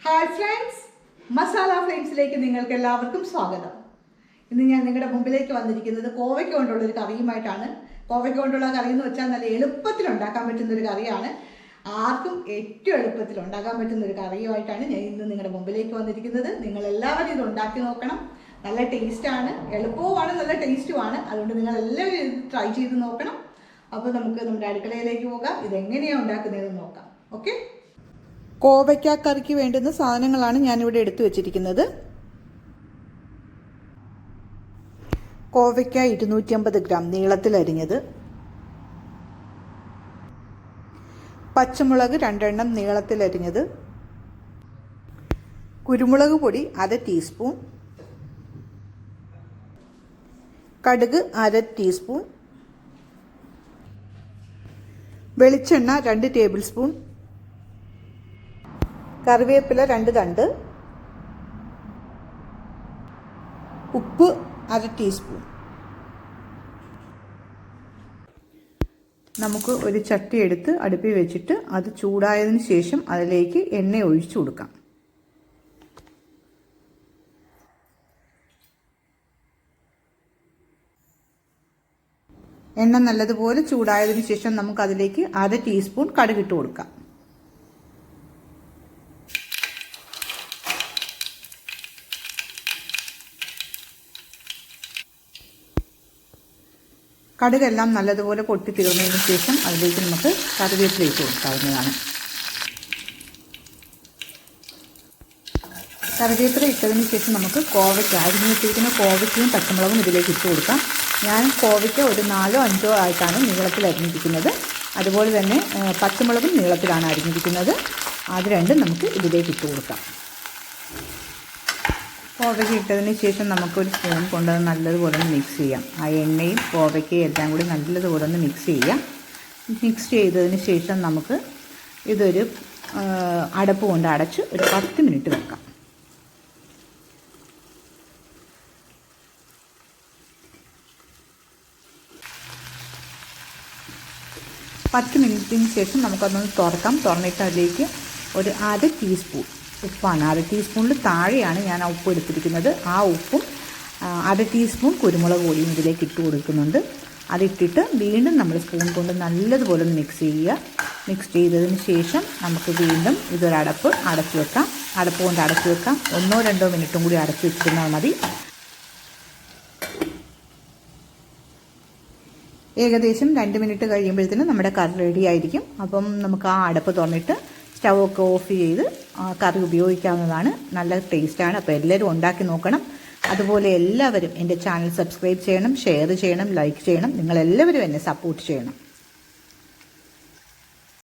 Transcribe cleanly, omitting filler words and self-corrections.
Hi friends, masala ഫ്ലെയിംസിലേക്ക് നിങ്ങൾക്ക് എല്ലാവർക്കും സ്വാഗതം. ഇന്ന് ഞാൻ നിങ്ങളുടെ മുമ്പിലേക്ക് വന്നിരിക്കുന്നത് കോവയ്ക്ക കൊണ്ടുള്ളൊരു കറിയുമായിട്ടാണ്. കോവയ്ക്ക കൊണ്ടുള്ള കറി എന്ന് വെച്ചാൽ നല്ല എളുപ്പത്തിൽ ഉണ്ടാക്കാൻ പറ്റുന്നൊരു കറിയാണ്. ആർക്കും ഏറ്റവും എളുപ്പത്തിൽ ഉണ്ടാക്കാൻ പറ്റുന്നൊരു കറിയുമായിട്ടാണ് ഞാൻ ഇന്ന് നിങ്ങളുടെ മുമ്പിലേക്ക് വന്നിരിക്കുന്നത്. നിങ്ങളെല്ലാവരും ഇത് ഉണ്ടാക്കി നോക്കണം. നല്ല ടേസ്റ്റാണ്, എളുപ്പവുമാണ്, നല്ല ടേസ്റ്റുമാണ്. അതുകൊണ്ട് നിങ്ങളെല്ലാവരും ഇത് ട്രൈ ചെയ്ത് നോക്കണം. അപ്പോൾ നമുക്ക് നമ്മുടെ അടുക്കളയിലേക്ക് പോകാം. ഇതെങ്ങനെയാണ് ഉണ്ടാക്കുന്നതെന്ന് നോക്കാം. ഓക്കെ, കോവയ്ക്ക കറിക്ക് വേണ്ടുന്ന സാധനങ്ങളാണ് ഞാനിവിടെ എടുത്തു വച്ചിരിക്കുന്നത്. കോവയ്ക്ക 250 ഗ്രാം നീളത്തിൽ അരിഞ്ഞത്, പച്ചമുളക് 2 എണ്ണം നീളത്തിൽ അരിഞ്ഞത്, കുരുമുളക് പൊടി 1/2 ടീസ്പൂൺ, കടുക് 1/2 ടീസ്പൂൺ, വെളിച്ചെണ്ണ 2 ടേബിൾ സ്പൂൺ, കറിവേപ്പില 2 തണ്ട്, ഉപ്പ് 1/2 ടീസ്പൂൺ. നമുക്ക് ഒരു ചട്ടി എടുത്ത് അടുപ്പിൽ വെച്ചിട്ട് അത് ചൂടായതിനു ശേഷം അതിലേക്ക് എണ്ണ ഒഴിച്ചു കൊടുക്കാം. എണ്ണ നല്ലതുപോലെ ചൂടായതിനു ശേഷം നമുക്ക് അതിലേക്ക് 1/2 ടീസ്പൂൺ കടുക് ഇട്ട് കൊടുക്കാം. കടുകെല്ലാം നല്ലതുപോലെ പൊട്ടി തീർന്നതിന് ശേഷം അതിലേക്ക് നമുക്ക് കറിവേപ്പില ഇട്ട് കൊടുക്കാവുന്നതാണ്. കറിവേപ്പില ഇട്ടതിന് ശേഷം നമുക്ക് കോവയ്ക്ക, അരിഞ്ഞു വെച്ചിരിക്കുന്ന കോവയ്ക്കയും പച്ചമുളകും ഇതിലേക്ക് ഇട്ട് കൊടുക്കാം. ഞാൻ കോവയ്ക്ക ഒരു 4-5 ആയിട്ടാണ് നീളത്തിൽ അരിഞ്ഞിരിക്കുന്നത്. അതുപോലെ തന്നെ പച്ചമുളകും നീളത്തിലാണ് അരിഞ്ഞിരിക്കുന്നത്. അത് രണ്ടും നമുക്ക് ഇതിലേക്ക് ഇട്ട് കൊടുക്കാം. കോവയ്ക്ക ഇട്ടതിന് ശേഷം നമുക്കൊരു സ്പൂൺ കൊണ്ട് നല്ലതുപോലെ ഒന്ന് മിക്സ് ചെയ്യാം. ആ എണ്ണയും കോവയ്ക്കയും എല്ലാം കൂടി നല്ലതുപോലെ ഒന്ന് മിക്സ് ചെയ്യാം. മിക്സ് ചെയ്തതിന് ശേഷം നമുക്ക് ഇതൊരു അടപ്പ് കൊണ്ട് അടച്ച് ഒരു 10 മിനിറ്റ് വെക്കാം. 10 മിനിറ്റിന് ശേഷം നമുക്കതൊന്ന് തുറക്കാം. തുറന്നിട്ട് അതിലേക്ക് ഒരു 1/2 ടീസ്പൂൺ ഉപ്പാണ്, 1/2 ടീസ്പൂണിൽ താഴെയാണ് ഞാൻ ആ ഉപ്പ് എടുത്തിരിക്കുന്നത്. ആ ഉപ്പും 1/2 ടീസ്പൂൺ കുരുമുളക് പൊടിയും ഇതിലേക്ക് ഇട്ട് കൊടുക്കുന്നുണ്ട്. അതിട്ടിട്ട് വീണ്ടും നമ്മൾ സ്പൂൺ കൊണ്ട് നല്ലതുപോലെ ഒന്ന് മിക്സ് ചെയ്യുക. മിക്സ് ചെയ്തതിന് ശേഷം നമുക്ക് വീണ്ടും ഇതൊരു അടച്ച് വെക്കാം. അടപ്പ് കൊണ്ട് അടച്ച് വെക്കാം. 1-2 മിനിറ്റും കൂടി അടച്ച് വെച്ചിരുന്നാൽ മതി. ഏകദേശം 2 മിനിറ്റ് കഴിയുമ്പോഴത്തേനും നമ്മുടെ കറി റെഡി ആയിരിക്കും. അപ്പം നമുക്ക് ആ അടപ്പ് തുറന്നിട്ട് സ്റ്റൗവൊക്കെ ഓഫ് ചെയ്ത് കറി ഉപയോഗിക്കാവുന്നതാണ്. നല്ല ടേസ്റ്റാണ്. അപ്പോൾ എല്ലാവരും ഉണ്ടാക്കി നോക്കണം. അതുപോലെ എല്ലാവരും എൻ്റെ ചാനൽ സബ്സ്ക്രൈബ് ചെയ്യണം, ഷെയർ ചെയ്യണം, ലൈക്ക് ചെയ്യണം. നിങ്ങളെല്ലാവരും എന്നെ സപ്പോർട്ട് ചെയ്യണം.